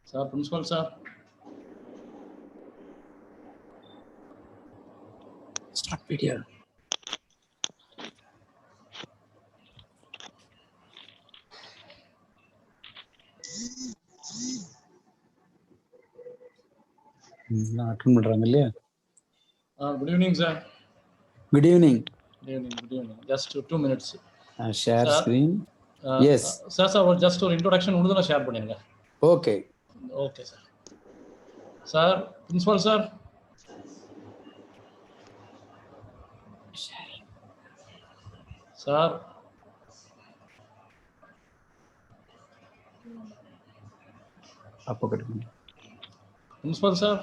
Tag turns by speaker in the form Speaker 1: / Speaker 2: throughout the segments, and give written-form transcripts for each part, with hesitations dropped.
Speaker 1: Sir, principal sir.
Speaker 2: Start video. Attend பண்றாங்க இல்லையா?
Speaker 1: Good evening, sir.
Speaker 2: Good evening.
Speaker 1: Good evening. Good evening. Just 2 minutes.
Speaker 2: Share
Speaker 1: Sir,
Speaker 2: screen. Yes.
Speaker 1: Sir, just ஒரு introduction உடுதுல share பண்ணிருங்க.
Speaker 2: Okay.
Speaker 1: Okay, sir. Sir, principal sir. Sir.
Speaker 2: அப்போ கட்டுங்க.
Speaker 1: Principal sir.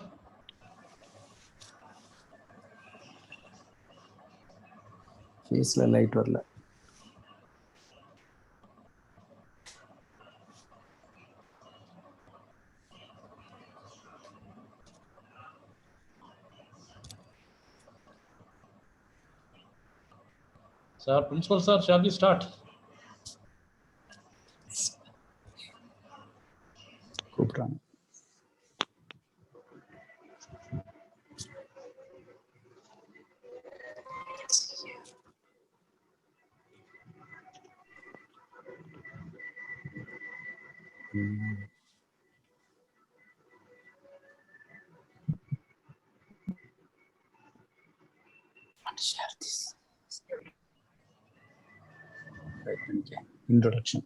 Speaker 2: ஃபேஸ்ல light வரல.
Speaker 1: Sir, principal sir, shall we start?
Speaker 2: கூப்பிடுறாங்க. Share this. Introduction.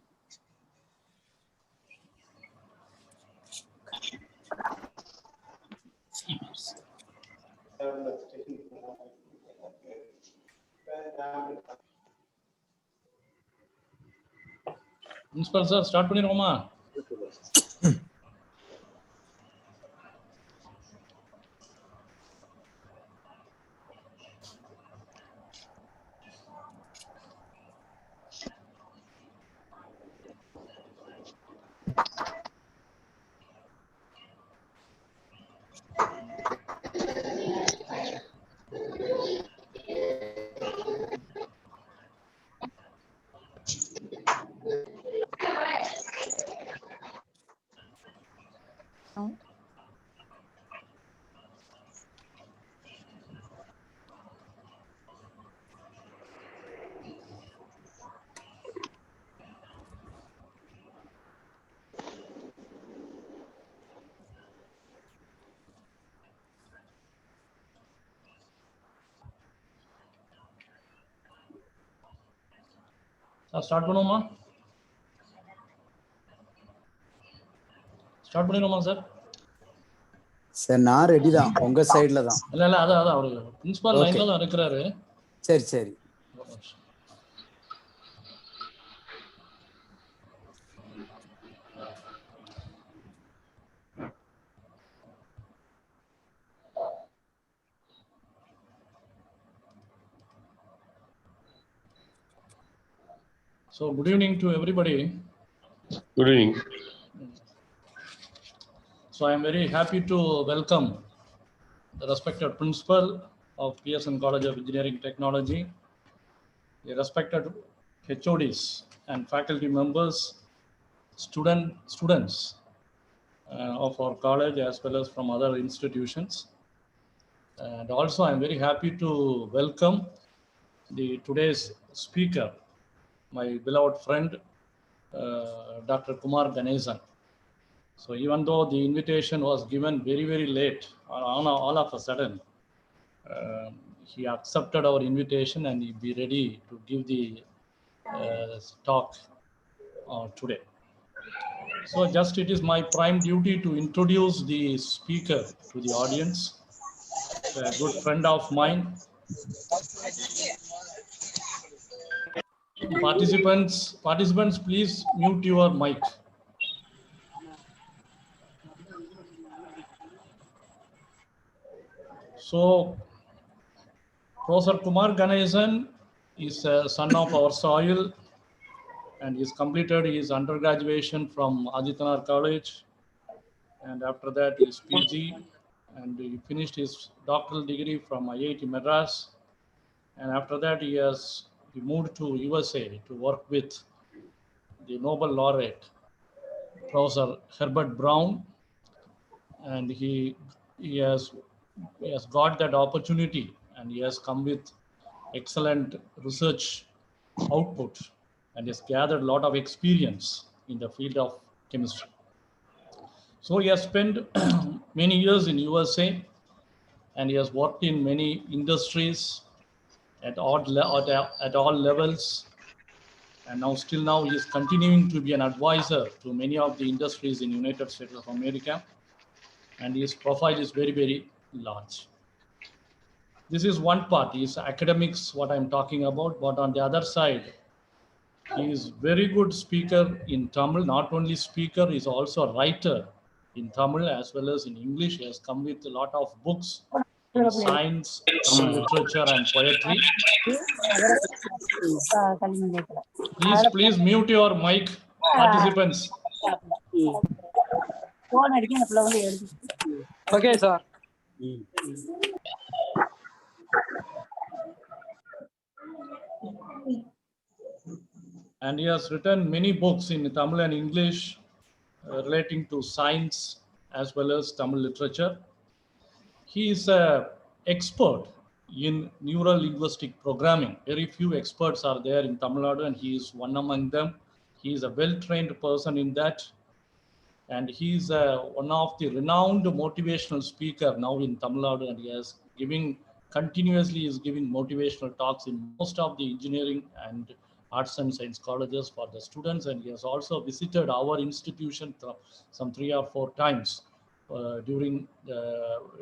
Speaker 1: Principal sir, start பண்ணிருவோமா? Start பண்ணுவோமா? Start பண்ணிடுவோமா சார்?
Speaker 2: சார் நான் ரெடி தான், உங்க சைடுல தான்.
Speaker 1: இல்ல அதான் அவரு பிரின்சிபால் லைன்ல தான் இருக்கிறாரு.
Speaker 2: சரி.
Speaker 1: So good evening to everybody.
Speaker 3: Good evening.
Speaker 1: So I am very happy to welcome the respected principal of Pearson College of Engineering Technology, the respected HODs and faculty members, students of our college as well as from other institutions. And also I am very happy to welcome today's speaker, my beloved friend, Dr. Kumar Ganesan. So even though the invitation was given very, very late, all of a sudden, he accepted our invitation and he'll be ready to give the talk today. So just it is my prime duty to introduce the speaker to the audience, a good friend of mine. Participants, please mute your mic. So, Professor Kumar Ganesan is a son of our soil and he's completed his undergraduation from Adityanar College, and after that his PG, and he finished his doctoral degree from IIT Madras, and after that he moved to USA to work with the Nobel laureate Professor Herbert Brown, and he has got that opportunity and he has come with excellent research output and has gathered a lot of experience in the field of chemistry. So he has spent many years in USA and he has worked in many industries at all levels, and now he is continuing to be an advisor to many of the industries in United States of America, and his profile is very, very large. This is one part, is academics, what I'm talking about, but on the other side, he is very good speaker in Tamil. Not only speaker, he is also a writer in Tamil as well as in English. He has come with a lot of books in science, Tamil literature and poetry. Please mute your mic, participants.
Speaker 4: Okay, sir.
Speaker 1: And he has written many books in Tamil and English relating to science as well as Tamil literature. He is an expert in neuro-linguistic programming. Very few experts are there in Tamil Nadu, and he is one among them. He is a well-trained person in that, and he is one of the renowned motivational speaker now in Tamil Nadu, and he is continuously giving motivational talks in most of the engineering and arts and science colleges for the students, and he has also visited our institution some 3 or 4 times during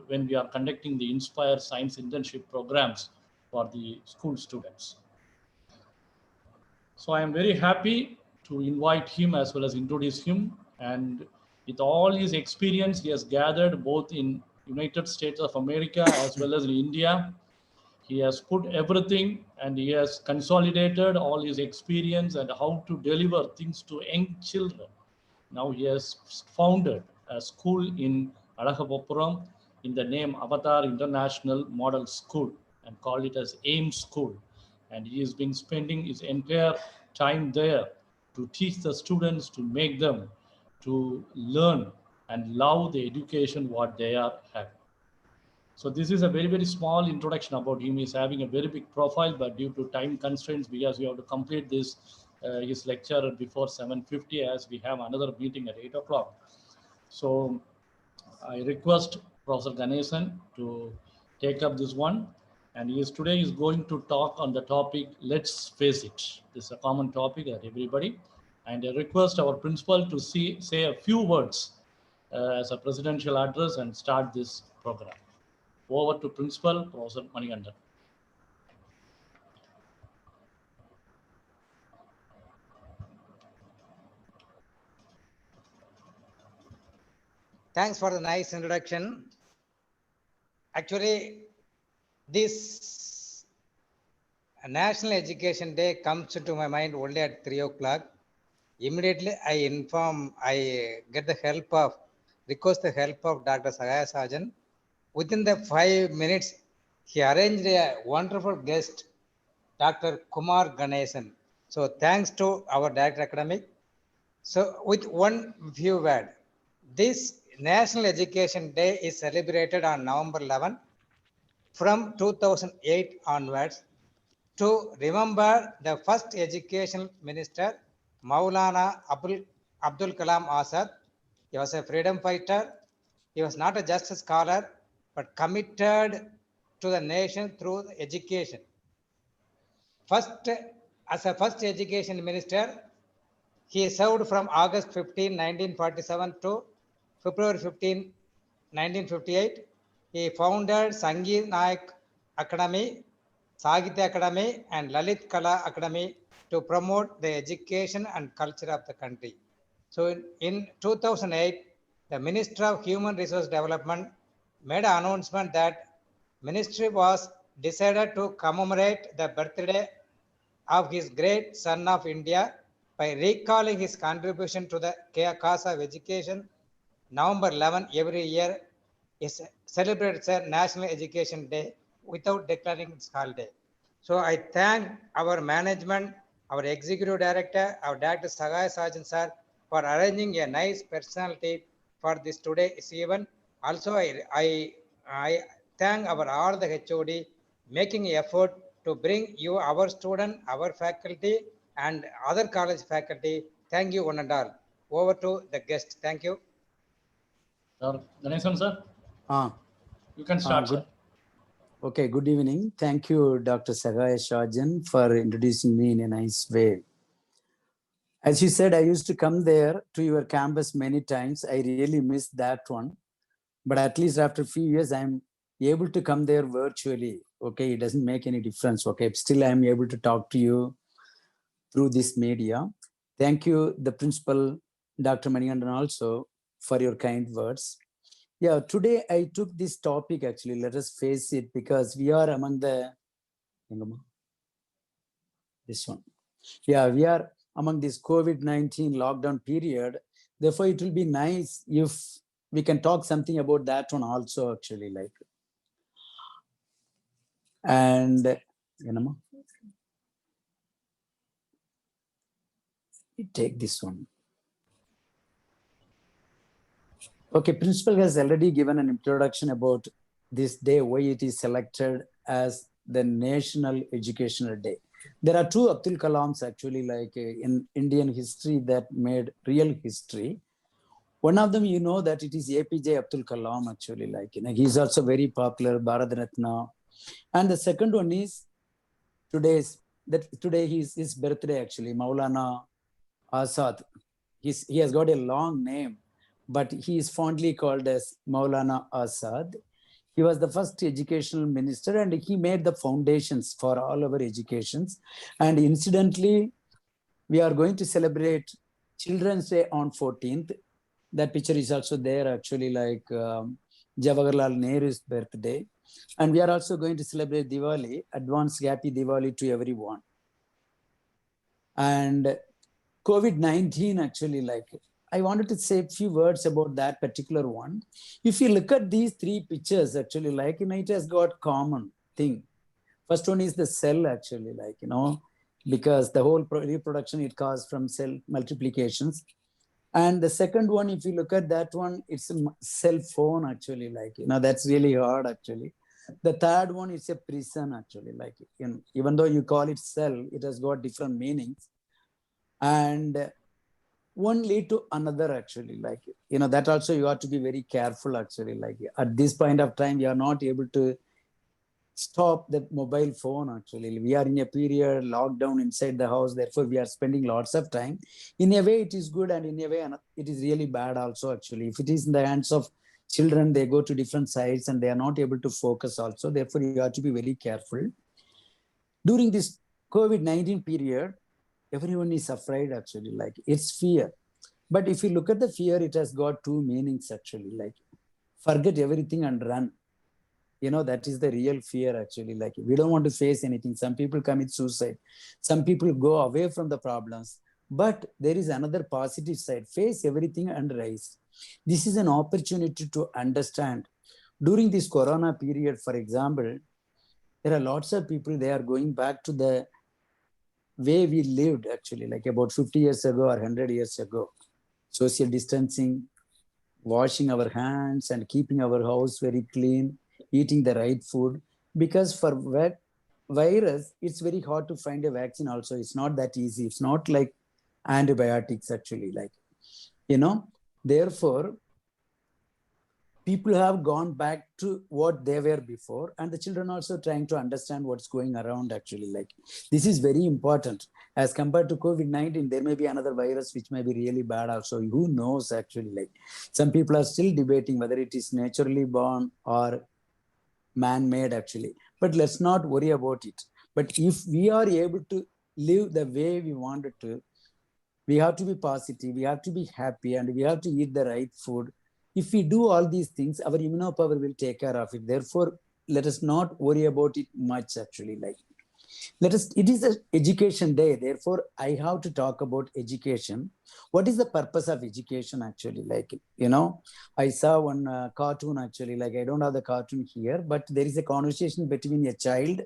Speaker 1: when we are conducting the Inspire Science internship programs for the school students. So I am very happy to invite him as well as introduce him, and with all his experience he has gathered both in United States of America as well as in India. He has put everything and he has consolidated all his experience and how to deliver things to young children. Now he has founded a school in Alagapuram in the name Avatar International Model School and called it as AIM School. And he has been spending his entire time there to teach the students, to make them to learn and love the education what they are having. So this is a very, very small introduction about him. He's having a very big profile, but due to time constraints, because we have to complete this his lecture before 7:50, as we have another meeting at 8 o'clock. So I request Professor Ganesan to take up this one. and today is going to talk on the topic Let's Face It. This is a common topic that everybody, and I request our principal to say a few words as a presidential address and start this program. Over to Principal Professor Manikandan.
Speaker 4: Thanks for the nice introduction. Actually, this National Education Day comes to my mind only at 3 o'clock. Immediately, I request the help of Dr. Sagaya Sajan. Within the 5 minutes, he arranged a wonderful guest, Dr. Kumar Ganesan. So thanks to our Director Academic. So with one few word, this National Education Day is celebrated on November 11 from 2008 onwards to remember the first education minister, Maulana Abdul Kalam Azad. He was a freedom fighter. He was not just a scholar, but committed to the nation through education. As a first education minister, he served from August 15, 1947 to February 15, 1958. He founded Sangeet Nayak Academy, Sahitya Academy, and Lalit Kala Academy to promote the education and culture of the country. So in 2008, the Ministry of Human Resource Development made an announcement that ministry was decided to commemorate the birthday of his great son of India by recalling his contribution to the cause of education. November 11 every year is celebrates a National Education Day without declaring its holiday. So I thank our management, our executive director, our Dr. Sagaya Sajan sir for arranging a nice personality for this today's event. Also, I thank all the HOD making effort to bring you our student, our faculty, and other college faculty. Thank you one and all. Over to the guest. Thank you.
Speaker 1: Ganesan sir,
Speaker 2: Ah,
Speaker 1: you can start,
Speaker 2: good.
Speaker 1: sir.
Speaker 2: Okay, good evening. Thank you, Dr. Sagaya Shajan, for introducing me in a nice way. As you said, I used to come there to your campus many times. I really missed that one. But at least after a few years, I'm able to come there virtually. Okay, it doesn't make any difference. Okay, still I'm able to talk to you through this media. Thank you, the principal, Dr. Manikandan, also for your kind words. Yeah, today I took this topic actually, let us face it, because we are among the, this one. Yeah, we are among this COVID-19 lockdown period. Therefore, it will be nice if we can talk something about that one also actually, like. And, take this one. Okay, principal has already given an introduction about this day, why it is selected as the National Educational Day. There are two Abdul Kalams actually, like in Indian history, that made real history. One of them, you know, that it is APJ Abdul Kalam actually, like, he's also very popular, Bharat Ratna. And the second one is today is his birthday actually, Maulana Azad. He has got a long name, but he is fondly called as Maulana Azad. He was the first educational minister and he made the foundations for all our educations. And incidentally, we are going to celebrate Children's Day on 14th. That picture is also there actually, like Jawaharlal Nehru's birthday. And we are also going to celebrate Diwali, advance happy Diwali to everyone. And COVID-19 actually, like, I wanted to say a few words about that particular one. If you look at these three pictures actually, like, it has got common thing. First one is the cell actually, like, because the whole reproduction, it caused from cell multiplications. And the second one, if you look at that one, it's a cell phone actually, like, that's really hard actually. The third one is a prison actually, like, even though you call it cell, it has got different meanings. And one lead to another actually, like, that also you have to be very careful actually, like, at this point of time, we are not able to stop the mobile phone. Actually, we are in a period lockdown inside the house, therefore we are spending lots of time. In a way it is good, and in a way it is really bad also. Actually, if it is in the hands of children, they go to different sites and they are not able to focus also, therefore you have to be very careful. During this COVID-19 period, everyone is afraid. Actually, like, it's fear. But if you look at the fear, it has got two meanings. Actually, like, forget everything and run. That is the real fear. Actually, like, we don't want to face anything. Some people commit suicide, some people go away from the problems. But there is another positive side: face everything and rise. This is an opportunity to understand. During this corona period, for example, there are lots of people, they are going back to the way we lived, actually, like about 50 years ago or 100 years ago. Social distancing, washing our hands and keeping our house very clean, eating the right food. Because for virus, it's very hard to find a vaccine also. It's not that easy. It's not like antibiotics, actually, like, therefore, people have gone back to what they were before, and the children also trying to understand what's going around. Actually, like, this is very important. As compared to COVID-19, there may be another virus which may be really bad also. Who knows? Actually, like, some people are still debating whether it is naturally born or man-made, actually. But let's not worry about it. But if we are able to live the way we wanted to, we have to be positive, we have to be happy, and we have to eat the right food. If we do all these things, our immunopower will take care of it. Therefore, let us not worry about it much. Actually, like, it is an education day. Therefore, I have to talk about education. What is the purpose of education? Actually, like, I saw one cartoon. Actually, like, I don't have the cartoon here, but there is a conversation between a child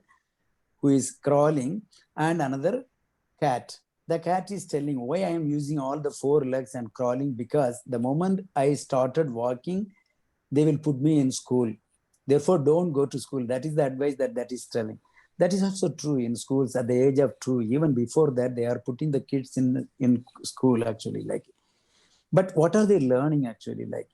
Speaker 2: who is crawling and another cat. The cat is telling why I am using all the 4 legs and crawling, because the moment I started walking, they will put me in school. Therefore, don't go to school. That is the advice that is telling. That is also true in schools at the age of 2. Even before that, they are putting the kids in school, actually, like. But what are they learning, actually, like,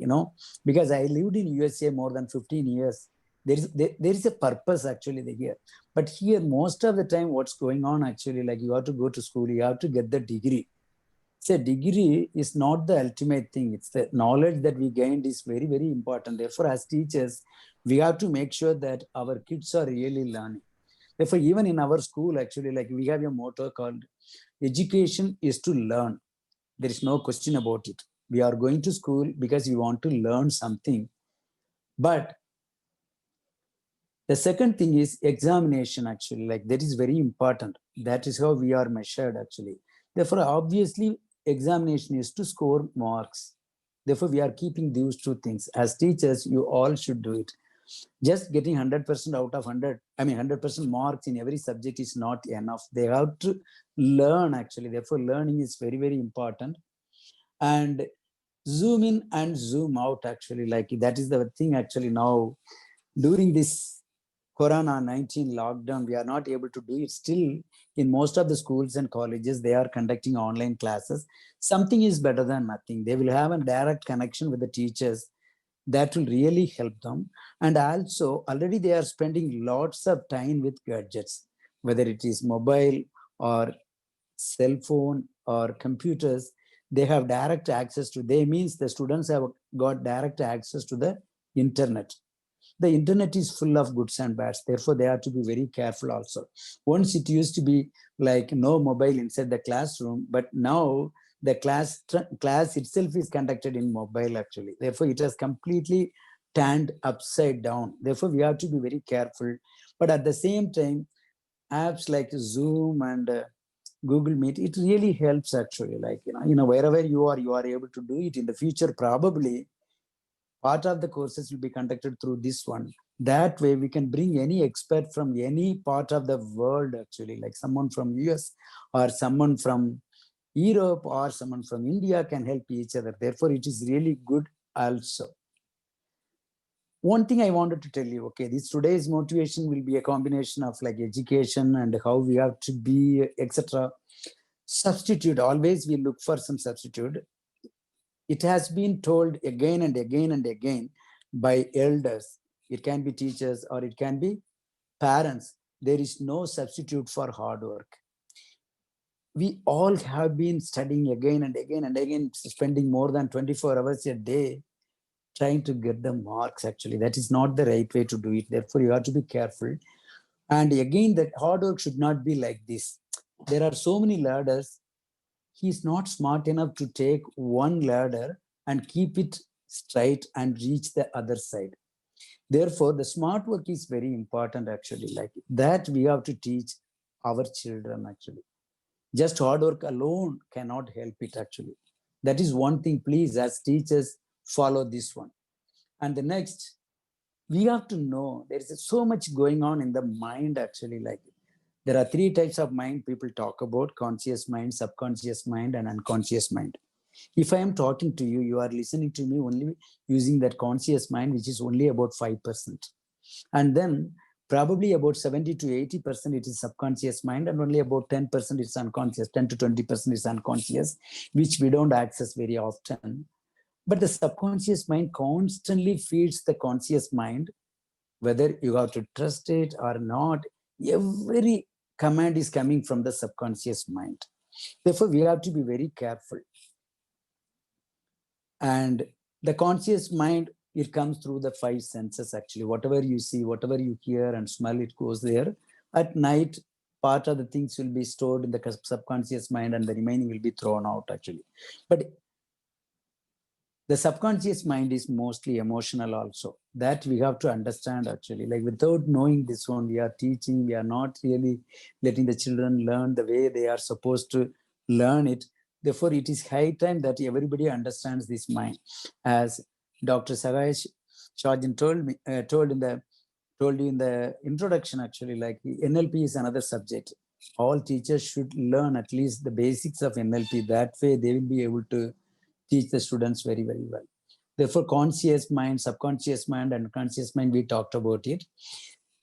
Speaker 2: because I lived in USA more than 15 years. There is a purpose, actually, here. But here, most of the time, what's going on, actually, like, you have to go to school, you have to get the degree. So degree is not the ultimate thing. It's the knowledge that we gained is very, very important. Therefore, as teachers, we have to make sure that our kids are really learning. Therefore, even in our school, actually, like, we have a motto called education is to learn. There is no question about it. We are going to school because we want to learn something. But the second thing is examination, actually, like, that is very important. That is how we are measured, actually. Therefore, obviously, examination is to score marks. Therefore, we are keeping these two things. As teachers, you all should do it. Just getting 100% out of 100, 100% marks in every subject is not enough. They have to learn, actually. Therefore, learning is very, very important. And zoom in and zoom out, actually, like, that is the thing. Actually, now, during this Corona-19 lockdown, we are not able to do it. Still, in most of the schools and colleges, they are conducting online classes. Something is better than nothing. They will have a direct connection with the teachers. That will really help them. And also, already they are spending lots of time with gadgets, whether it is mobile or cell phone or computers. They have direct access to, they means the students have got direct access to the internet. The internet is full of goods and bads. Therefore, they have to be very careful also. Once it used to be like no mobile inside the classroom, but now the class itself is conducted in mobile, actually. Therefore, it has completely turned upside down. Therefore, we have to be very careful. But at the same time, apps like Zoom and Google Meet, it really helps, actually. Like, wherever you are able to do it. In the future, probably part of the courses will be conducted through this one. That way, we can bring any expert from any part of the world, actually, like someone from US or someone from Europe or someone from India can help each other. Therefore, it is really good also. One thing I wanted to tell you, okay, this today's motivation will be a combination of like education and how we have to be, etc. Substitute, always we look for some substitute. It has been told again and again and again by elders. It can be teachers or it can be parents, there is no substitute for hard work. We all have been studying again and again and again, spending more than 24 hours a day trying to get the marks. Actually, that is not the right way to do it. Therefore, you have to be careful. And again, that hard work should not be like this. There are so many ladders. He's not smart enough to take one ladder and keep it straight and reach the other side. Therefore, the smart work is very important, actually. Like that, we have to teach our children, actually. Just hard work alone cannot help it, actually. That is one thing, please, as teachers, follow this one. And the next, we have to know there is so much going on in the mind, actually. Like there are three types of mind people talk about: conscious mind, subconscious mind, and unconscious mind. If I am talking to you, you are listening to me only using that conscious mind, which is only about 5%. And then probably about 70 to 80% it is subconscious mind, and only about 10% is unconscious, 10 to 20% is unconscious, which we don't access very often. But the subconscious mind constantly feeds the conscious mind, whether you have to trust it or not. Every command is coming from the subconscious mind. Therefore, we have to be very careful. And the conscious mind, it comes through the 5 senses, actually. Whatever you see, whatever you hear and smell, it goes there. At night, part of the things will be stored in the subconscious mind and the remaining will be thrown out, actually. But the subconscious mind is mostly emotional also. That we have to understand, actually. Like without knowing this one, we are teaching, we are not really letting the children learn the way they are supposed to learn it. Therefore, it is high time that everybody understands this mind. As Dr. Sagash Shajan told you in the introduction, actually, like NLP is another subject. All teachers should learn at least the basics of NLP. That way, they will be able to teach the students very, very well. Therefore, conscious mind, subconscious mind, and conscious mind, we talked about it.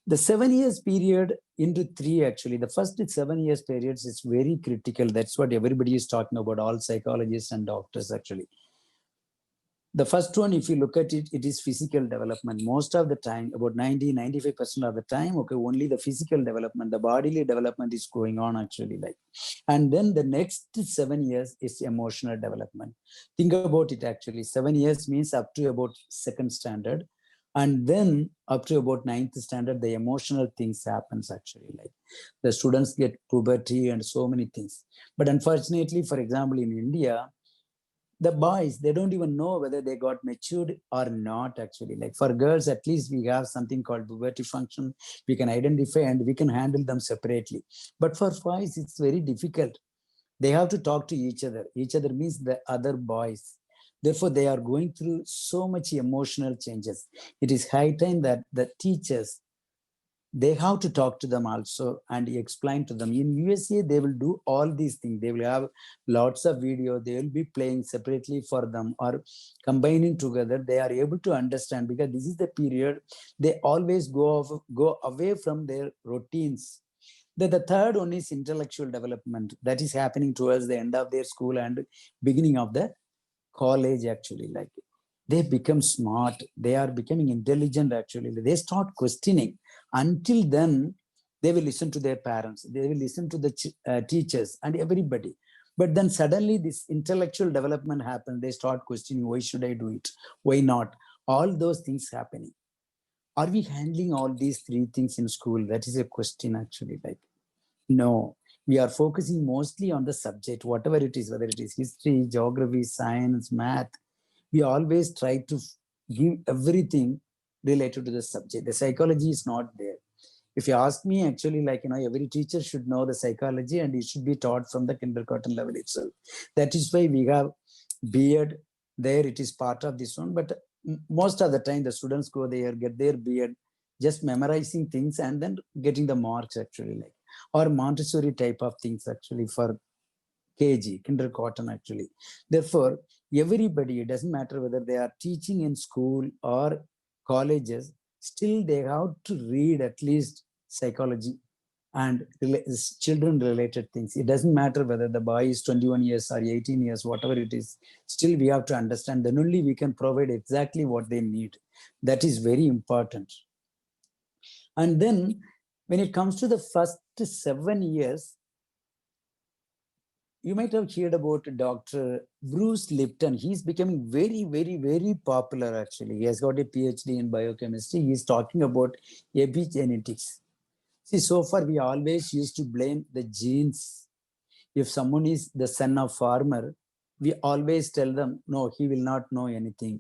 Speaker 2: The 7 years period into 3, actually, the first 7 years periods is very critical. That's what everybody is talking about, all psychologists and doctors, actually. The first one, if you look at it, it is physical development. Most of the time, about 90-95% of the time, okay, only the physical development, the bodily development is going on, actually. Like, and then the next 7 years is emotional development. Think about it, actually. 7 years means up to about 2nd standard. And then up to about 9th standard, the emotional things happens, actually. Like the students get puberty and so many things. But unfortunately, for example, in India, the boys, they don't even know whether they got matured or not, actually. Like for girls, at least we have something called puberty function. We can identify and we can handle them separately. But for boys, it's very difficult. They have to talk to each other. Each other means the other boys. Therefore, they are going through so much emotional changes. It is high time that the teachers, they have to talk to them also and explain to them. In USA, they will do all these things. They will have lots of video. They will be playing separately for them or combining together. They are able to understand, because this is the period they always go away from their routines. The third one is intellectual development. That is happening towards the end of their school and beginning of the college, actually. Like they become smart. They are becoming intelligent, actually. They start questioning. Until then, they will listen to their parents. They will listen to the teachers and everybody. But then suddenly this intellectual development happens. They start questioning, why should I do it? Why not? All those things happening. Are we handling all these 3 things in school? That is a question, actually. Like, no, we are focusing mostly on the subject, whatever it is, whether it is history, geography, science, math. We always try to give everything related to the subject. The psychology is not there. If you ask me, actually, like, every teacher should know the psychology and it should be taught from the kindergarten level itself. That is why we have beard there. It is part of this one. But most of the time, the students go there, get their beard, just memorizing things and then getting the marks, actually, like, or Montessori type of things, actually, for KG, kindergarten, actually. Therefore, everybody, it doesn't matter whether they are teaching in school or colleges, still they have to read at least psychology and children related things. It doesn't matter whether the boy is 21 years or 18 years, whatever it is, still we have to understand. Then only we can provide exactly what they need. That is very important. And then When it comes to the first 7 years, you might have heard about Dr. Bruce Lipton. He's becoming very, very, very popular actually. He has got a PhD in biochemistry. He's talking about epigenetics. See, so far we always used to blame the genes. If someone is the son of farmer, we always tell them, no, he will not know anything.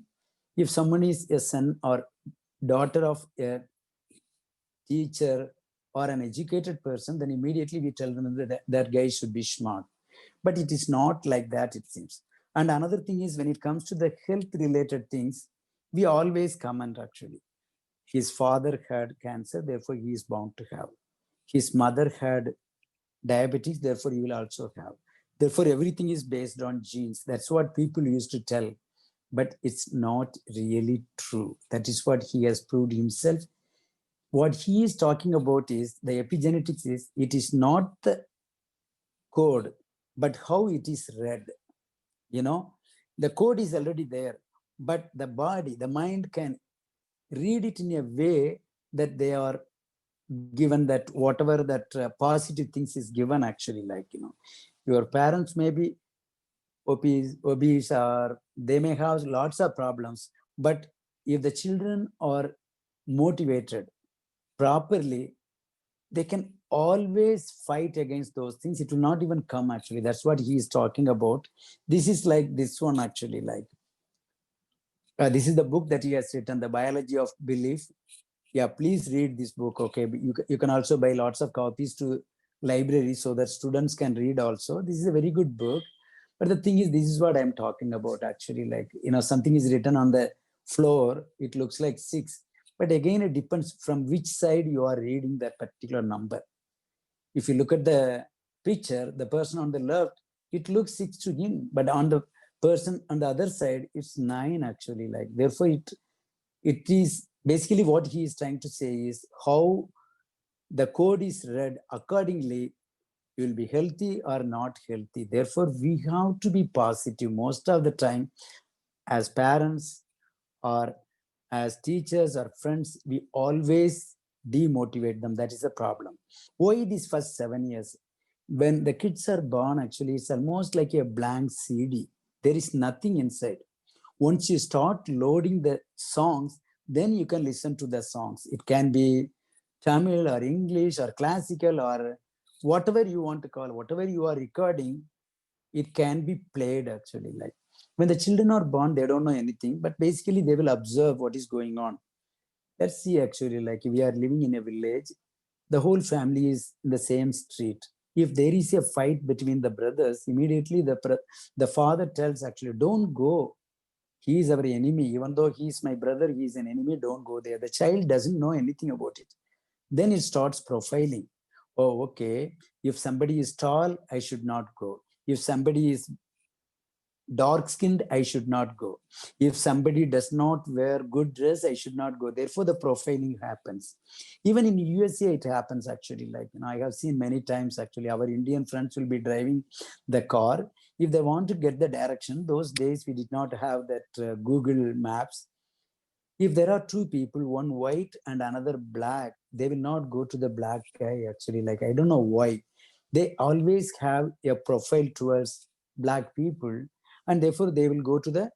Speaker 2: If someone is a son or daughter of a teacher or an educated person, then immediately we tell them that that guy should be smart. But it is not like that, it seems. And another thing is when it comes to the health related things, we always comment actually. His father had cancer, therefore he is bound to have. His mother had diabetes, therefore he will also have. Therefore, everything is based on genes. That's what people used to tell, but it's not really true. That is what he has proved himself. What he is talking about is the epigenetics is, it is not the code, but how it is read. You know, the code is already there, but the body, the mind can read it in a way that they are given that whatever that positive things is given actually, like, you know, your parents may be obese or they may have lots of problems, but if the children are motivated properly, they can always fight against those things. It will not even come actually. That's what he is talking about. This is like this one actually, like this is the book that he has written, The Biology of Belief. Yeah, please read this book. Okay, you can also buy lots of copies to libraries so that students can read also. This is a very good book. But the thing is, this is what I'm talking about actually, like, you know, something is written on the floor, it looks like 6, but again it depends from which side you are reading that particular number. If you look at the picture, the person on the left, it looks 6 to him, but on the person on the other side, it's 9 actually. Like, therefore, it is basically what he is trying to say is how the code is read accordingly, you will be healthy or not healthy. Therefore, we have to be positive most of the time as parents or as teachers or friends. We always demotivate them. That is the problem. Why these first 7 years? When the kids are born, actually, it's almost like a blank CD. There is nothing inside. Once you start loading the songs, then you can listen to the songs. It can be Tamil or English or classical or whatever you want to call, whatever you are recording, it can be played actually. Like, when the children are born, they don't know anything, but basically they will observe what is going on. Let's see actually, like, we are living in a village, the whole family is in the same street. If there is a fight between the brothers, immediately the father tells actually, don't go. He is our enemy. Even though he is my brother, he is an enemy, don't go there. The child doesn't know anything about it. Then it starts profiling. Oh, okay. If somebody is tall, I should not go. If somebody is dark skinned, I should not go. If somebody does not wear good dress, I should not go. Therefore, the profiling happens. Even in USA, it happens actually. Like, you know, I have seen many times actually, our Indian friends will be driving the car. If they want to get the direction, those days we did not have that Google Maps. If there are two people, one white and another black, they will not go to the black guy actually. Like, I don't know why. They always have a profile towards black people, and therefore they will go to the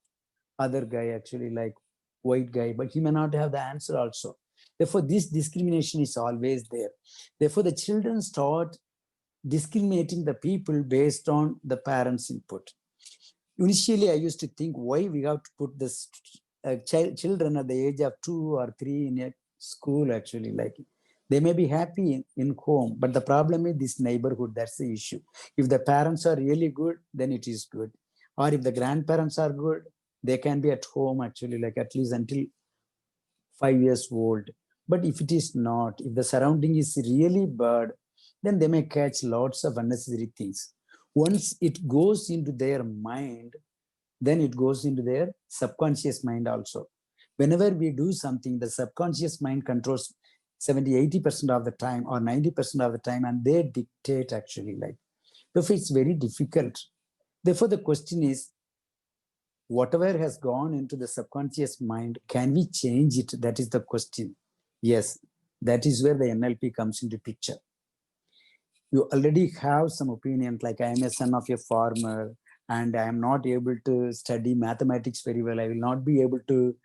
Speaker 2: other guy actually, like white guy, but he may not have the answer also. Therefore, this discrimination is always there. Therefore, the children start discriminating the people based on the parents' input. Initially, I used to think why we have to put this children at the age of 2 or 3 in a school actually. Like, they may be happy in home, but the problem is this neighborhood. That's the issue. If the parents are really good, then it is good. Or if the grandparents are good, they can be at home actually, like at least until 5 years old. But if it is not, if the surrounding is really bad, then they may catch lots of unnecessary things. Once it goes into their mind, then it goes into their subconscious mind also. Whenever we do something, the subconscious mind controls 70-80% of the time or 90% of the time, and they dictate actually. Like, therefore, it's very difficult. Therefore, the question is, whatever has gone into the subconscious mind, can we change it? That is the question. Yes, That is where the NLP comes into picture. You already have some opinion, like I am a son of a farmer and I am not able to study mathematics very well. I will not be able to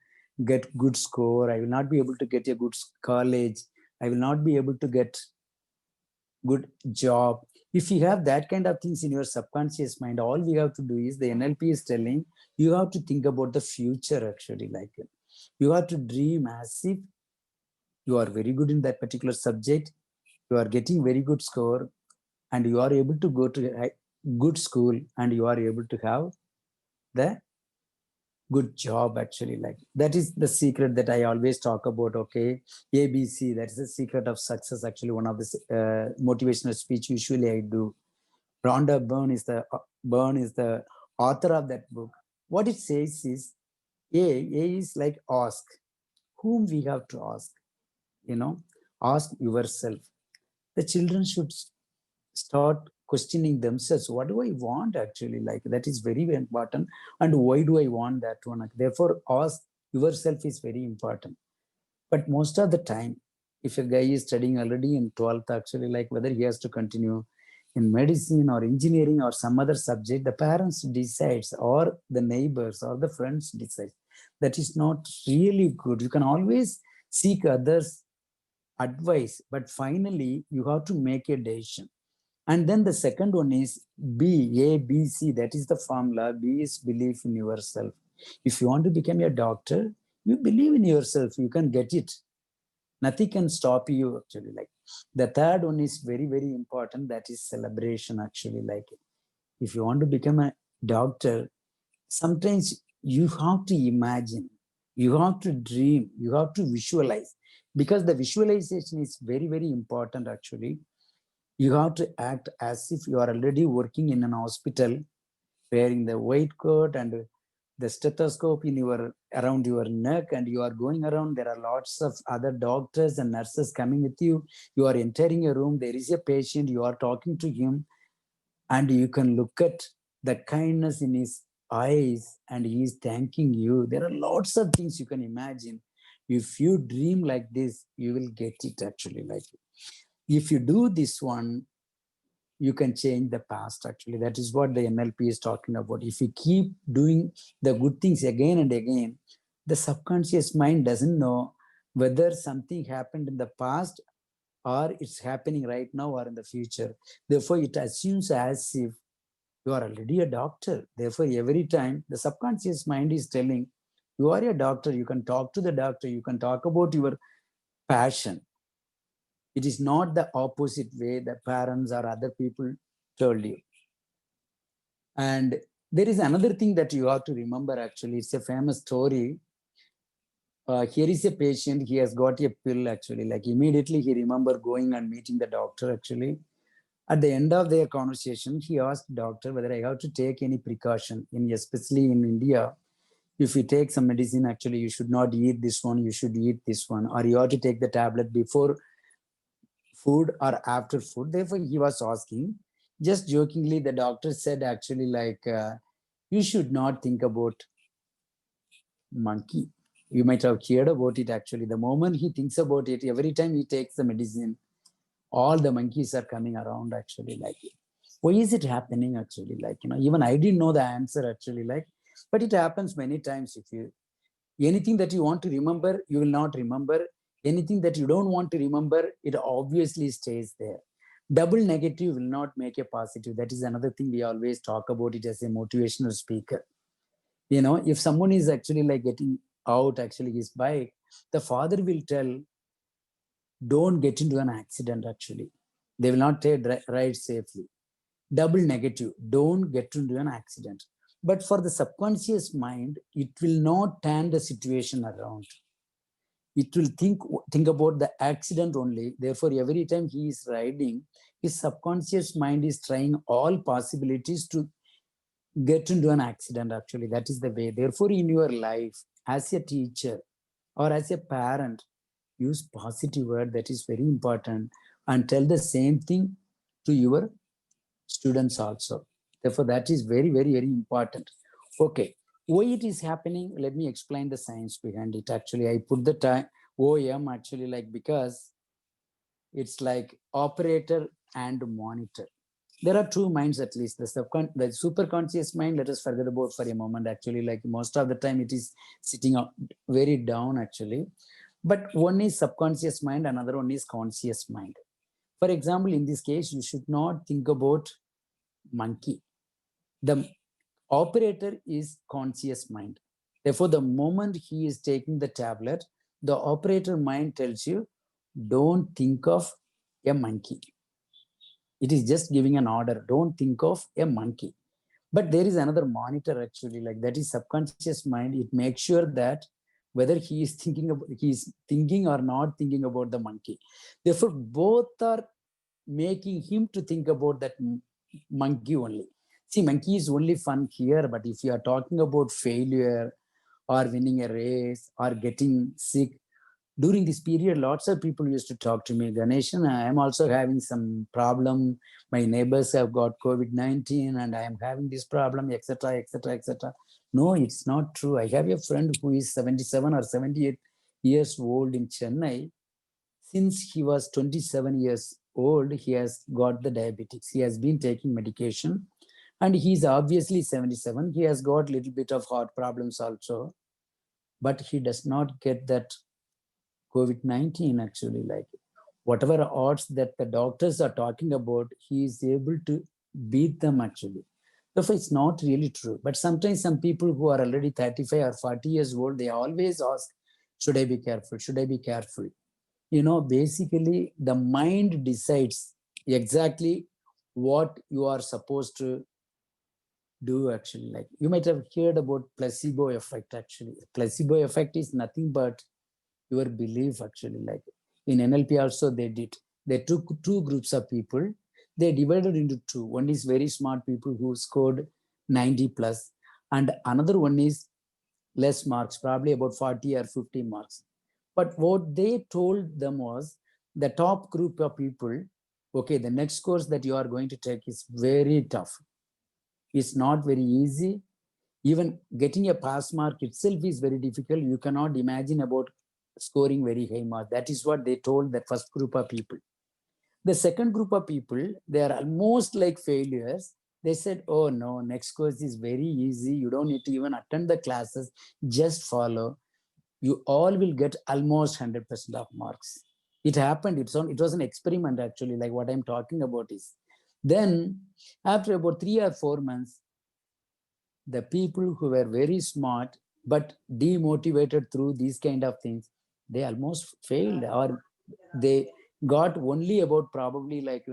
Speaker 2: get good score. I will not be able to get a good college. I will not be able to get good job. If you have that kind of things in your subconscious mind, all we have to do is, the NLP is telling you have to think about the future actually. Like you have to dream as if you are very good in that particular subject, you are getting very good score, and you are able to go to a good school, and you are able to have the good job actually. Like that is the secret that I always talk about. Okay, ABC, that is the secret of success actually. One of the motivational speech usually I do. Rhonda Byrne is the author of that book. What it says is, A is like ask. Whom we have to ask? You know, ask yourself. The children should start questioning themselves. What do I want actually? Like that is very, very important. And why do I want that one? Therefore, ask yourself is very important. But most of the time, if a guy is studying already in 12th, actually, like whether he has to continue in medicine or engineering or some other subject, the parents decides, or the neighbors or the friends decide. That is not really good. You can always seek others' advice, but finally you have to make a decision. And then the second one is B, A, B, C. That is the formula. B is belief in yourself. If you want to become a doctor, you believe in yourself, you can get it. Nothing can stop you actually. Like the third one is very, very important. That is celebration actually. Like if you want to become a doctor, sometimes you have to imagine, you have to dream, you have to visualize, because the visualization is very, very important actually. You have to act as if you are already working in an hospital, wearing the white coat and the stethoscope in your around your neck, and you are going around. There are lots of other doctors and nurses coming with you. You are entering a room, there is a patient, you are talking to him, and you can look at the kindness in his eyes and he is thanking you. There are lots of things you can imagine. If you dream like this, you will get it actually. Like if you do this one, you can change the past actually. That is what the NLP is talking about. If you keep doing the good things again and again, the subconscious mind doesn't know whether something happened in the past or it's happening right now or in the future. Therefore, it assumes as if you are already a doctor. Therefore, every time the subconscious mind is telling you are a doctor, you can talk to the doctor, you can talk about your passion. It is not the opposite way that parents or other people told you. And there is another thing that you have to remember actually. It's a famous story. Here is a patient, he has got a pill actually. Like immediately he remember going and meeting the doctor actually. At the end of their conversation, he asked doctor whether I have to take any precaution, especially in India. If you take some medicine, actually, you should not eat this one, you should eat this one, or you have to take the tablet before food or after food. Therefore, he was asking, just jokingly, the doctor said actually like, you should not think about monkey. You might have heard about it actually. The moment he thinks about it, every time he takes the medicine, all the monkeys are coming around actually. Like, why is it happening actually? Like, even I didn't know the answer actually. Like, but it happens many times. If you, anything that you want to remember, you will not remember. Anything that you don't want to remember, it obviously stays there. Double negative will not make a positive. That is another thing we always talk about it as a motivational speaker. If someone is actually like getting out actually his bike, the father will tell, don't get into an accident actually. They will not ride safely. Double negative, don't get into an accident. But for the subconscious mind, it will not turn the situation around. It will think about the accident only. Therefore, every time he is riding, his subconscious mind is trying all possibilities to get into an accident actually. That is the way. Therefore, in your life, as a teacher or as a parent, use positive word. That is very important. And tell the same thing to your students also. Therefore, that is very, very, very important. Okay, why it is happening? Let me explain the science behind it. Actually, I put the time OM actually like because it's like operator and monitor. There are two minds at least. The superconscious mind, let us forget about for a moment. Actually, like most of the time it is sitting up very down actually. But one is subconscious mind, another one is conscious mind. For example, in this case, you should not think about monkey. The operator is conscious mind. Therefore, the moment he is taking the tablet, the operator mind tells you, don't think of a monkey. It is just giving an order. Don't think of a monkey. But there is another monitor actually, like that is subconscious mind. It makes sure that whether he is thinking or not thinking about the monkey. Therefore, both are making him to think about that monkey only. See, monkey is only fun here, but if you are talking about failure or winning a race or getting sick, during this period, lots of people used to talk to me, Ganeshan, I am also having some problem. My neighbors have got COVID-19 and I am having this problem, etc., etc., etc. No, it's not true. I have a friend who is 77 or 78 years old in Chennai. Since he was 27 years old, he has got the diabetes. He has been taking medication and he's obviously 77. He has got a little bit of heart problems also, but he does not get that COVID-19 actually, like whatever odds that the doctors are talking about, he is able to beat them actually. Therefore, it's not really true. But sometimes some people who are already 35 or 40 years old, they always ask, should I be careful? Should I be careful? You know, basically the mind decides exactly what you are supposed to do actually. Like you might have heard about placebo effect actually. Placebo effect is nothing but your belief actually. Like in NLP also they did. They took two groups of people. They divided into two. One is very smart people who scored 90 plus and another one is less marks, probably about 40 or 50 marks. But what they told them was the top group of people, okay, the next course that you are going to take is very tough. It's not very easy. Even getting a pass mark itself is very difficult. You cannot imagine about scoring very high mark. That is what they told the first group of people. The second group of people, they are almost like failures. They said, oh no, next course is very easy. You don't need to even attend the classes. Just follow. You all will get almost 100% of marks. It happened. It was an experiment actually, like what I'm talking about is. Then after about 3 or 4 months, the people who were very smart but demotivated through these kind of things, they almost failed or they got only about probably like,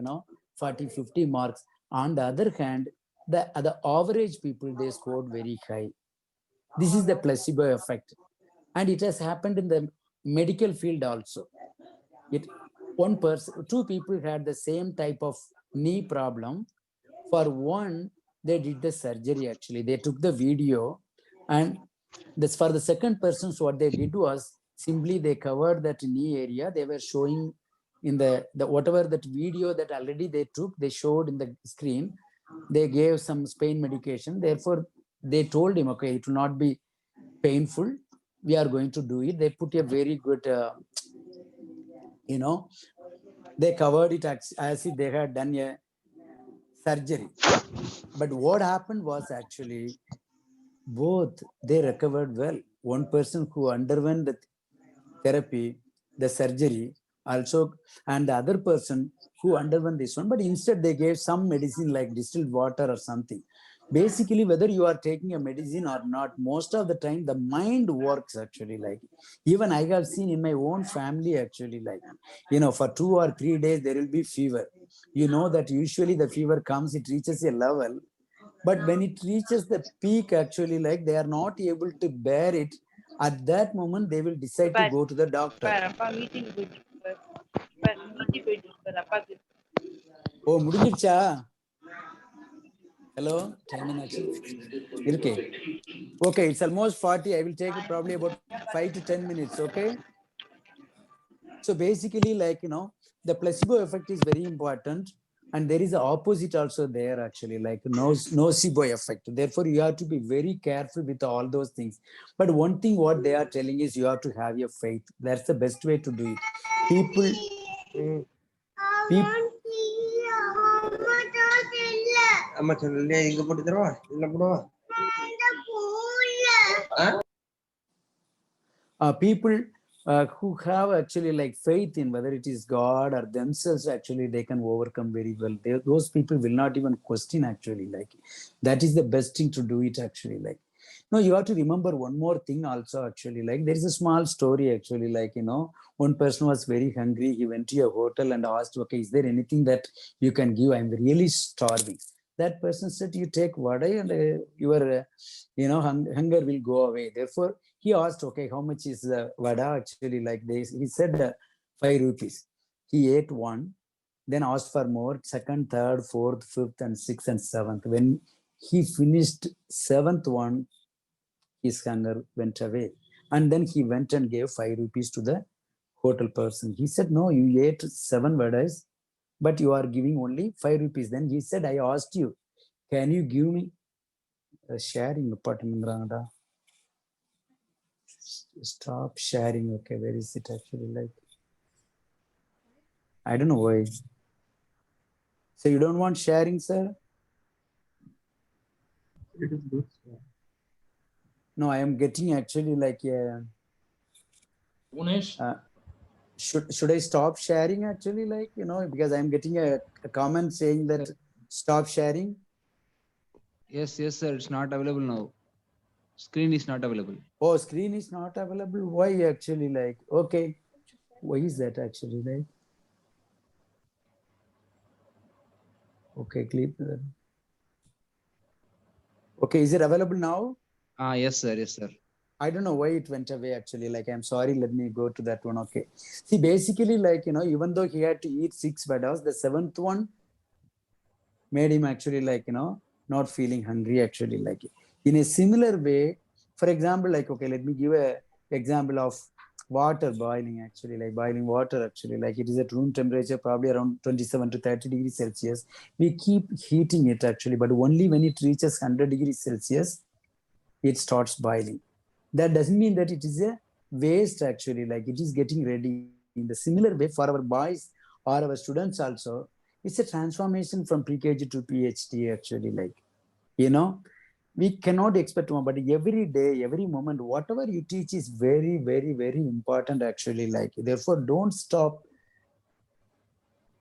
Speaker 2: 40, 50 marks. On the other hand, the average people, they scored very high. This is the placebo effect. And it has happened in the medical field also. Two people had the same type of knee problem. For one, they did the surgery actually. They took the video and this for the second person, so what they did was simply they covered that knee area. They were showing in the whatever that video that already they took, they showed in the screen. They gave some pain medication. Therefore, they told him, okay, it will not be painful. We are going to do it. They put a very good, they covered it as if they had done a surgery. But what happened was actually both they recovered well. One person who underwent the therapy, the surgery also, and the other person who underwent this one, but instead they gave some medicine like distilled water or something. Basically, whether you are taking a medicine or not, most of the time the mind works actually. Like even I have seen in my own family actually, like, for 2 or 3 days there will be fever. You know that usually the fever comes, it reaches a level, but when it reaches the peak actually, like they are not able to bear it. At that moment, they will decide to go to the doctor. Oh, முடிஞ்சிருச்சா? Hello, time என்னாச்சு? இருக்கே. Okay, it's almost 40. I will take probably about 5 to 10 minutes. Okay. So basically, like, the placebo effect is very important. And there is the opposite also there actually, like nocebo effect. Therefore, you have to be very careful with all those things. But one thing what they are telling is you have to have your faith. That's the best way to do it. People,
Speaker 5: அம்மா சொல்லலையா இங்க போட்டு தருவா இல்ல போடுவா
Speaker 2: People who have actually like faith in whether it is God or themselves, actually they can overcome very well. Those people will not even question actually, like that is the best thing to do it actually. Like, no, you have to remember one more thing also actually, like there is a small story actually, like, you know, one person was very hungry. He went to a hotel and asked, okay, is there anything that you can give? I'm really starving. That person said, you take vada and your you know, hunger will go away. Therefore he asked, okay, how much is the vada actually, like this? He said 5 rupees. He ate one, then asked for more, second, third, fourth, fifth, and sixth and seventh. When he finished seventh one, his hunger went away. And then he went and gave 5 rupees to the hotel person. He said, no, you ate 7 vadas, but you are giving only 5 rupees. Then he said, I asked you, can you give me sharing? Stop sharing. Okay, where is it actually? Like, I don't know why. So you don't want sharing, sir?
Speaker 5: It is good.
Speaker 2: No, I am getting actually like
Speaker 1: Unesh,
Speaker 2: should I stop sharing actually, like, you know, because I'm getting a comment saying that stop sharing.
Speaker 6: Yes, sir. It's not available now. Screen is not available.
Speaker 2: Oh, screen is not available. Why actually, like, okay, why is that actually, like? Okay, clip. Okay, is it available now?
Speaker 6: Yes, sir. Yes, sir.
Speaker 2: I don't know why it went away actually. Like, I'm sorry, let me go to that one. Okay. See, basically, like, you know, even though he had to eat 6 vadas, the 7th one made him actually, like, you know, not feeling hungry actually. Like, in a similar way, for example, like, okay, let me give a example of water boiling actually, like boiling water actually, like it is at room temperature, probably around 27 to 30 degrees Celsius. We keep heating it actually, but only when it reaches 100 degrees Celsius, it starts boiling. That doesn't mean that it is a waste actually, like it is getting ready. In the similar way, for our boys or our students also, it's a transformation from pre-KG to PhD actually, like, you know, we cannot expect more, but every day, every moment, whatever you teach is very, very, very important actually, like, therefore don't stop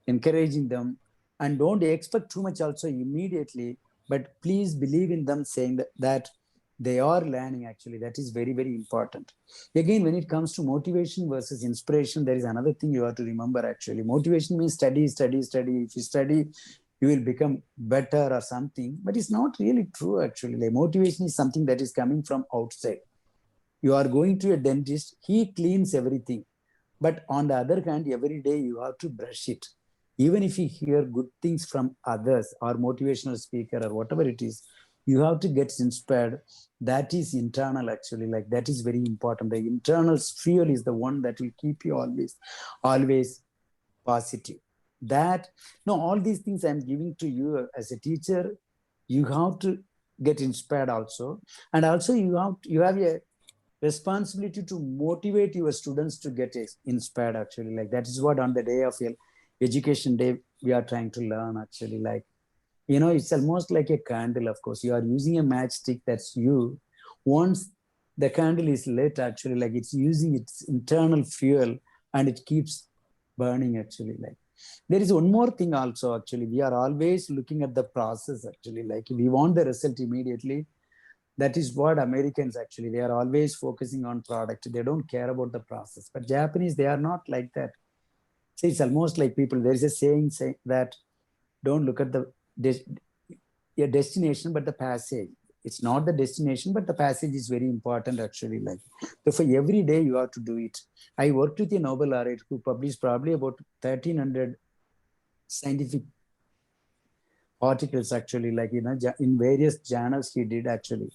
Speaker 2: encouraging them and don't expect too much also immediately, but please believe in them, saying that they are learning actually. That is very, very important. Again, when it comes to motivation versus inspiration, there is another thing you have to remember actually. Motivation means study, study, study. If you study, you will become better or something, but it's not really true actually. Like, motivation is something that is coming from outside. You are going to a dentist, he cleans everything, but on the other hand, every day you have to brush it. Even if you hear good things from others or motivational speaker or whatever it is, you have to get inspired. That is internal actually, like that is very important. The internal fuel is the one that will keep you always positive. That, no, all these things I'm giving to you as a teacher, you have to get inspired also. And also you have a responsibility to motivate your students to get inspired actually. Like, that is what on the day of your education day we are trying to learn actually. Like, you know, it's almost like a candle. Of course, you are using a matchstick, that's you. Once the candle is lit actually, like it's using its internal fuel and it keeps burning actually. Like, there is one more thing also actually. We are always looking at the process actually, like we want the result immediately. That is what Americans actually, they are always focusing on product. They don't care about the process. But Japanese, they are not like that. See, it's almost like people, there is a saying that don't look at the destination, but the passage. It's not the destination, but the passage is very important actually. Like, so for every day you have to do it. I worked with a Nobel laureate who published probably about 1,300 scientific articles actually, like, you know, in various journals he did actually.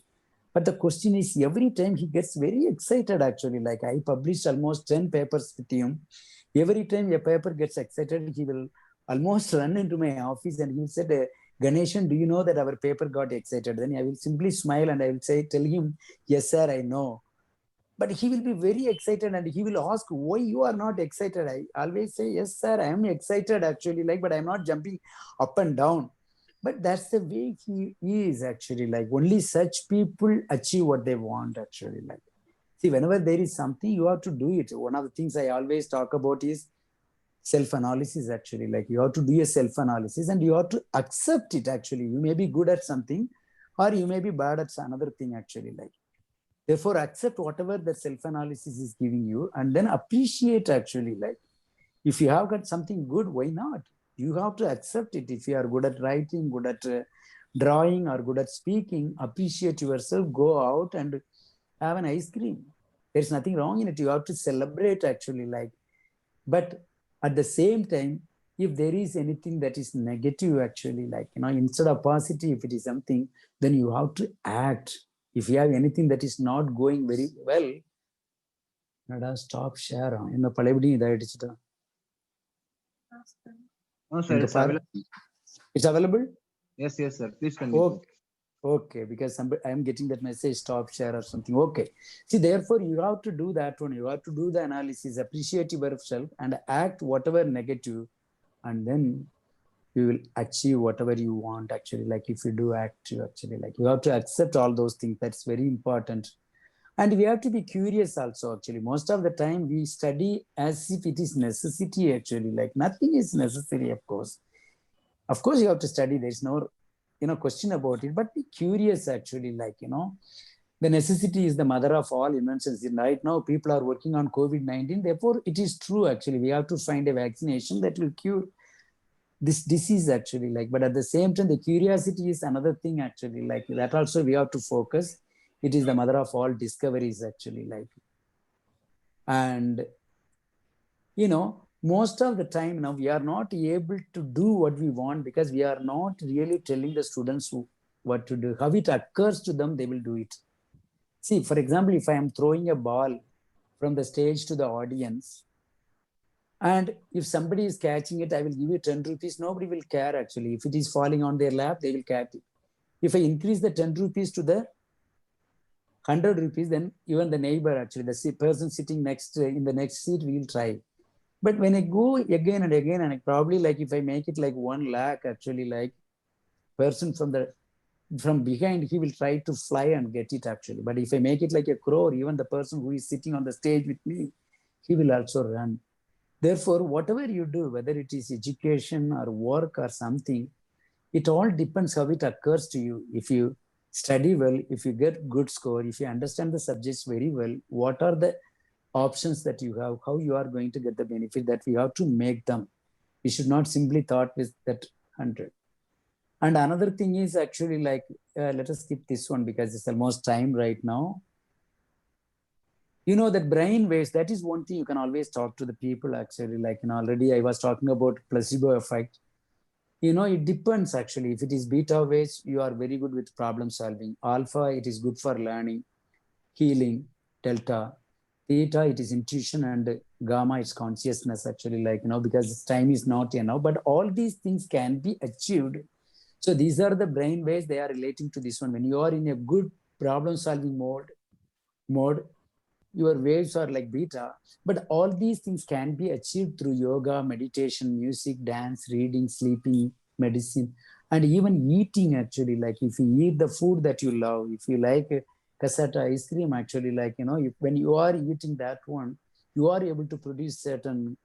Speaker 2: But the question is, every time he gets very excited actually. Like, I published almost 10 papers with him. Every time a paper gets excited, he will almost run into my office and he will say, Ganeshan, do you know that our paper got excited? Then I will simply smile and I will say, tell him, yes, sir, I know. but he will be very excited and he will ask why you are not excited. I always say, yes, sir, I am excited actually, like, but I'm not jumping up and down. But that's the way he is actually, like only such people achieve what they want actually. Like, see, whenever there is something, you have to do it. One of the things I always talk about is self-analysis actually. Like you have to do a self-analysis and you have to accept it actually. You may be good at something or you may be bad at another thing actually. Like, therefore, accept whatever the self-analysis is giving you and then appreciate actually. Like, if you have got something good, why not? You have to accept it. If you are good at writing, good at drawing, or good at speaking, appreciate yourself, go out and have an ice cream. There's nothing wrong in it. You have to celebrate actually. Like, but at the same time, if there is anything that is negative actually, like, instead of positive, if it is something, then you have to act. If you have anything that is not going very well, stop share.
Speaker 6: No, sir, it's available.
Speaker 2: It's available?
Speaker 6: Yes, yes, sir. Please continue.
Speaker 2: Okay, because I am getting that message, stop share or something. Okay. See, therefore, you have to do that one. You have to do the analysis, appreciate yourself and act whatever negative, and then you will achieve whatever you want actually. Like if you do act, you actually, like you have to accept all those things. That's very important. And we have to be curious also actually. Most of the time we study as if it is necessity actually. Like nothing is necessary, of course. Of course you have to study. There's no question about it, but be curious actually. Like, the necessity is the mother of all inventions. Right now people are working on COVID-19. Therefore it is true actually. We have to find a vaccination that will cure this disease actually. Like, but at the same time, the curiosity is another thing actually. Like that also we have to focus. It is the mother of all discoveries actually. Like, and most of the time now we are not able to do what we want because we are not really telling the students what to do. How it occurs to them, they will do it. See, for example, if I am throwing a ball from the stage to the audience, and if somebody is catching it, I will give you 10 rupees. Nobody will care actually. If it is falling on their lap, they will catch it. If I increase the 10 rupees to the 100 rupees, then even the neighbor actually, the person sitting next in the next seat will try. But when I go again and again, and I probably, like if I make it like 1 lakh actually, like person from behind, he will try to fly and get it actually. But if I make it like a crore, even the person who is sitting on the stage with me, he will also run. Therefore, whatever you do, whether it is education or work or something, it all depends how it occurs to you. If you study well, if you get good score, if you understand the subjects very well, what are the options that you have, how you are going to get the benefit, that we have to make them. We should not simply thought with that 100. And another thing is actually like, let us skip this one because it's almost time right now. That brain waves, that is one thing you can always talk to the people actually. Like, already I was talking about placebo effect. It depends actually. If it is beta waves, you are very good with problem solving. Alpha, it is good for learning, healing. Delta, theta, it is intuition, and gamma, it's consciousness actually. Like, because time is not here now, but all these things can be achieved. So these are the brain waves, they are relating to this one. When you are in a good problem solving mode, your waves are like beta, but all these things can be achieved through yoga, meditation, music, dance, reading, sleeping, medicine, and even eating actually. Like if you eat the food that you love, if you like cassata ice cream actually, like, when you are eating that one, you are able to produce certain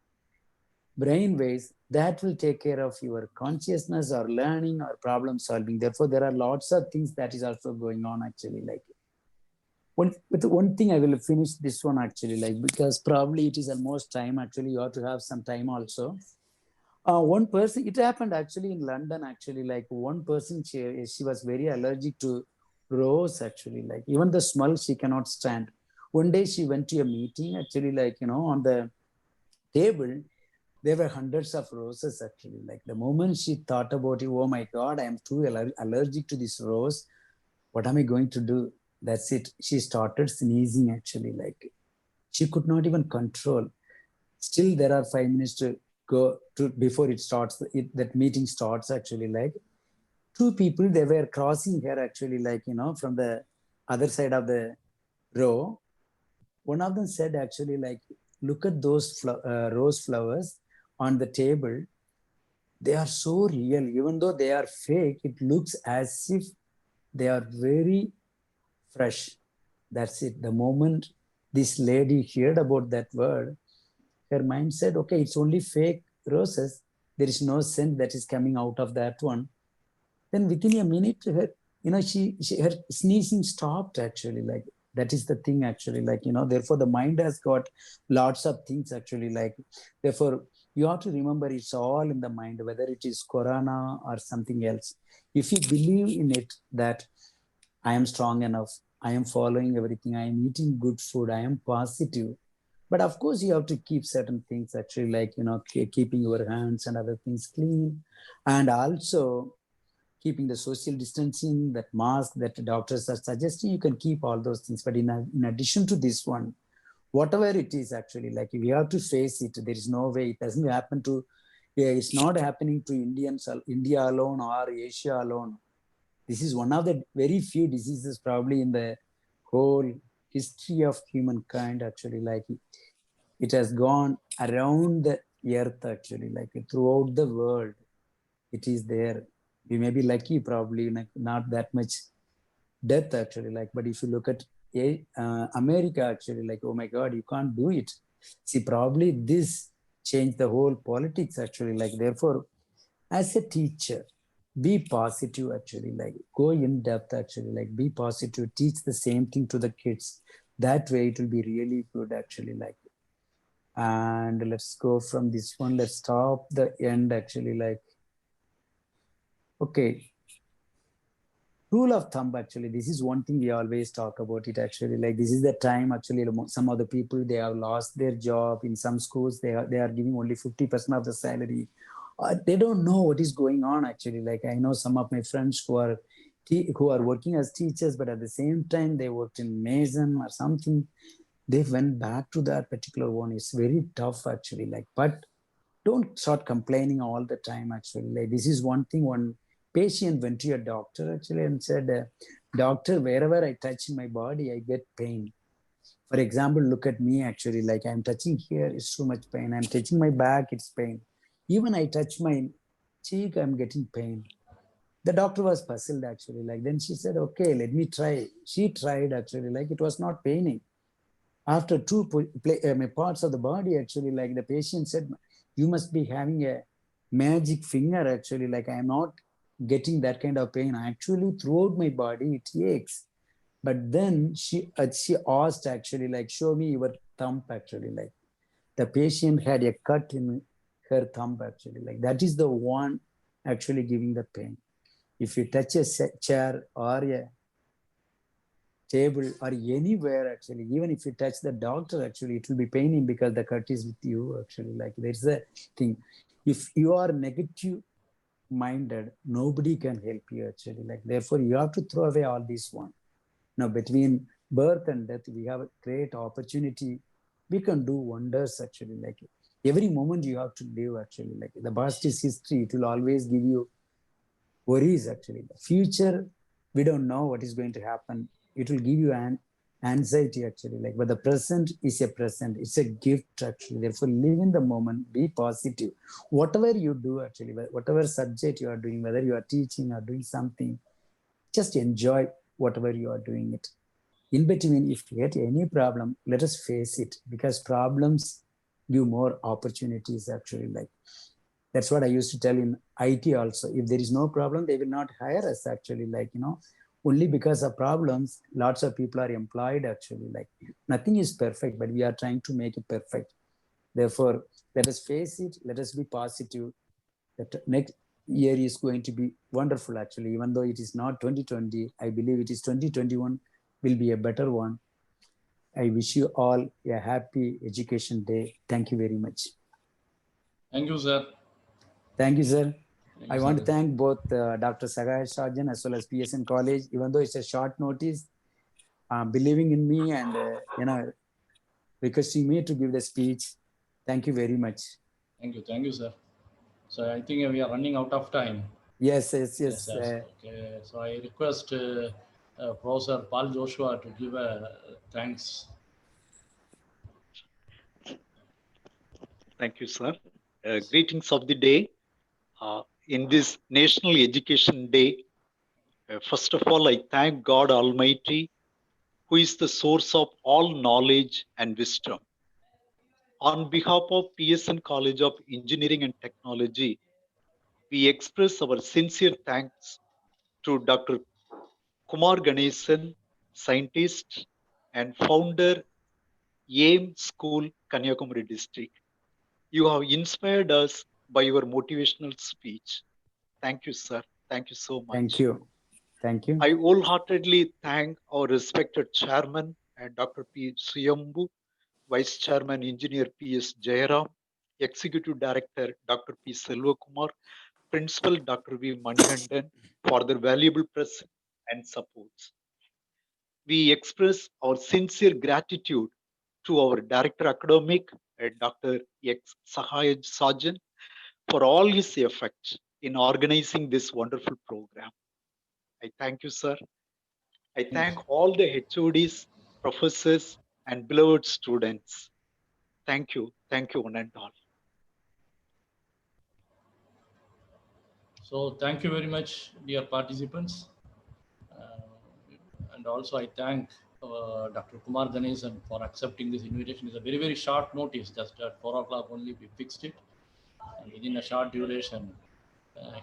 Speaker 2: brain waves that will take care of your consciousness or learning or problem solving. Therefore, there are lots of things that is also going on actually. Like, one thing I will finish this one actually, like, because probably it is almost time actually. You have to have some time also. One person, it happened actually in London actually. Like one person, she was very allergic to rose actually. Like even the smell she cannot stand. One day she went to a meeting actually, like, on the table there were hundreds of roses actually. Like the moment she thought about it, oh my God, I am too allergic to this rose. What am I going to do? That's it. She started sneezing actually. Like she could not even control. Still, there are 5 minutes to go to before it starts. That meeting starts actually. Like 2 people, they were crossing her actually. Like, from the other side of the row. one of them said actually like, look at those rose flowers on the table. They are so real. Even though they are fake, it looks as if they are very fresh. That's it. The moment this lady heard about that word, her mind said, okay, it's only fake roses. There is no scent that is coming out of that one. Then within a minute, her, her sneezing stopped actually. Like, that is the thing actually, like, therefore the mind has got lots of things actually, like, therefore you have to remember it's all in the mind, whether it is corona or something else. If you believe in it, that I am strong enough, I am following everything, I am eating good food, I am positive. But of course you have to keep certain things actually, like, keeping your hands and other things clean, and also keeping the social distancing, that mask that the doctors are suggesting, you can keep all those things. But in addition to this one, whatever it is actually, like, we have to face it. There is no way. It doesn't happen to, it's not happening to India alone or Asia alone. This is one of the very few diseases probably in the whole history of humankind actually, like, it has gone around the earth actually, like, throughout the world. It is there. We may be lucky, probably, like, not that much death actually, like, but if you look at America actually, like, oh my God, you can't do it. See, probably this changed the whole politics actually, like, therefore, as a teacher, be positive actually, like, go in depth actually, like, be positive, teach the same thing to the kids. That way it will be really good actually, like. And let's go from this one, let's stop the end actually, like, okay. Rule of thumb actually, this is one thing we always talk about it actually, like, this is the time actually, some of the people, they have lost their job. In some schools, they are giving only 50% of the salary. They don't know what is going on actually, like, I know some of my friends who are working as teachers, but at the same time they worked in Mason or something. They went back to that particular one. It's very tough actually, like, but don't start complaining all the time actually, like, this is one thing. One patient went to a doctor actually and said, doctor, wherever I touch my body, I get pain. For example, look at me actually, like, I'm touching here, it's too much pain. I'm touching my back, it's pain. Even I touch my cheek, I'm getting pain. The doctor was puzzled actually, like, then she said, okay, let me try. She tried actually, like, it was not paining. After two parts of the body actually, like, the patient said, you must be having a magic finger actually, like, I am not getting that kind of pain. Actually, throughout my body it aches. But then she asked actually, like, show me your thumb actually, like, the patient had a cut in her thumb actually, like, that is the one actually giving the pain. If you touch a chair or a table or anywhere actually, even if you touch the doctor actually, it will be paining because the cut is with you actually, like, there's a thing. If you are negative minded, nobody can help you actually, like, therefore you have to throw away all this one. Now, between birth and death, we have a great opportunity. We can do wonders actually, like, every moment you have to live actually, like, the past is history. It will always give you worries actually. The future, we don't know what is going to happen. It will give you an anxiety actually, like, but the present is a present. It's a gift actually. Therefore, live in the moment, be positive. Whatever you do actually, whatever subject you are doing, whether you are teaching or doing something, just enjoy whatever you are doing it. In between, if you get any problem, let us face it, because problems give more opportunities actually, like, that's what I used to tell in IT also. If there is no problem, they will not hire us actually, like, only because of problems, lots of people are employed actually, like, nothing is perfect, but we are trying to make it perfect. Therefore, let us face it, let us be positive. That next year is going to be wonderful actually, even though it is not 2020, I believe it is 2021 will be a better one. I wish you all a happy education day. Thank you very much.
Speaker 1: Thank you, sir.
Speaker 2: Thank you, sir.
Speaker 1: Thank
Speaker 2: I
Speaker 1: you,
Speaker 2: want
Speaker 1: sir.
Speaker 2: to thank both Dr. Sagai Sarjan as well as PSN College, even though it's a short notice, believing in me and requesting me to give the speech. Thank you very much.
Speaker 1: Thank you, sir. So I think we are running out of time.
Speaker 2: Yes.
Speaker 1: Yes. Okay. So I request Professor Paul Joshua to give a thanks.
Speaker 7: Thank you, sir. Greetings of the day. In this National Education Day, first of all, I thank God Almighty, who is the source of all knowledge and wisdom. On behalf of PSN College of Engineering and Technology, we express our sincere thanks to Dr. Kumar Ganesan, scientist and founder, AIM School, Kanyakumari District. You have inspired us by your motivational speech. Thank you, sir. Thank you so much.
Speaker 2: Thank you. Thank you.
Speaker 7: I wholeheartedly thank our respected chairman, Dr. P. Suyambu, Vice Chairman Engineer P.S. Jayaram, Executive Director Dr. P. Selvakumar, Principal Dr. V. Manikandan for their valuable presence and supports. We express our sincere gratitude to our Director Academic, Dr. X. Sahaj Sajan, for all his efforts in organizing this wonderful program. I thank you, sir. I thank all the HODs, professors, and beloved students. Thank you, one and all.
Speaker 1: So thank you very much, dear participants. And also I thank Dr. Kumar Ganesan for accepting this invitation. It's a very, very short notice, just at 4 o'clock only we fixed it. And within a short duration,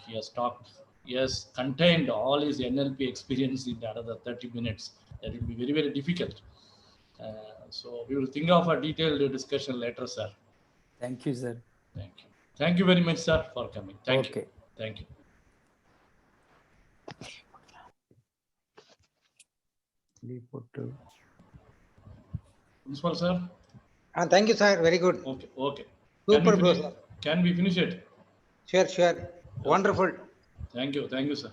Speaker 1: he has talked, he has contained all his NLP experience in another 30 minutes. That will be very, very difficult. So we will think of a detailed discussion later, sir.
Speaker 2: Thank you, sir.
Speaker 1: Thank you. Thank you very much, sir, for coming. Thank you.
Speaker 2: Okay.
Speaker 1: Thank you. Principal, sir.
Speaker 4: Thank you, sir. Very good.
Speaker 1: Okay, okay.
Speaker 4: Super, bro, sir.
Speaker 1: Can we finish it?
Speaker 4: Sure. Wonderful.
Speaker 1: Thank you, sir.